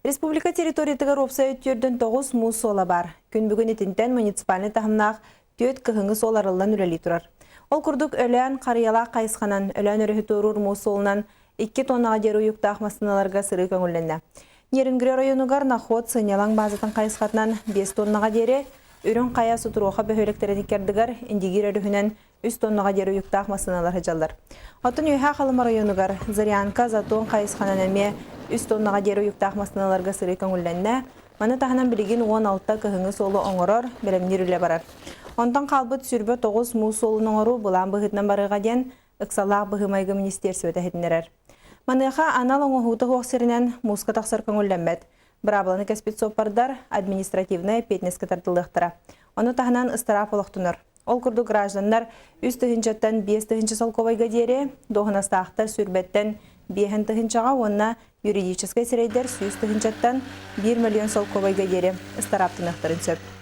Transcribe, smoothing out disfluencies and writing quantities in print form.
Республика территориятыгар опса өттөрдөн 9 мус сола бар. Күн бүгін етінтен муниципальный тахымнақ төт кыхыңы соларылан үрәли турар. Ол күрдік өлән қарияла қайысқанан, өлән өріхі торур мус солынан 2 тоннаға дер уюктақ масыналарға сыры көңілінні. Нерингре районугар наход сынялаң базатын қайысқатынан 5 тоннаға дері, үрін қая сутуруға бөхөлектерінікердігар индигир өріхінен 3 тоннаға дер уюктақ масыналар хыжалар. Отын үйха қалыма районугар Зарянка затон қайысқанан әме 3 тоннаға дер уюктақ масыналарға сыры көңілінні, маны тағынан білігін 16 кыхыңы солы оңырыр, білімнер үлі барар. Онтан қалбыт сүрбі 9 мус солының ору бұлан бұғытнан барыға ден ұқсалақ бұғымайғы министерсі өтәхетінерер. Маныға анал оңығуты хоқсырынан муска тақсар көңілленмәд. Бірабыланы кәспет сопардар административная петнескі тартылықтыра. Оны тағынан ұстарап олықтыныр. Ол күрді граждандар үз түхінчаттан 5 түхінчі солковайға дере, доғынастақтар сүрбеттен 5 түхінчаға онына юридическай сірейдер 100 түхінчаттан 1 миллион солковайға дере ұстараптынықтырын сөп.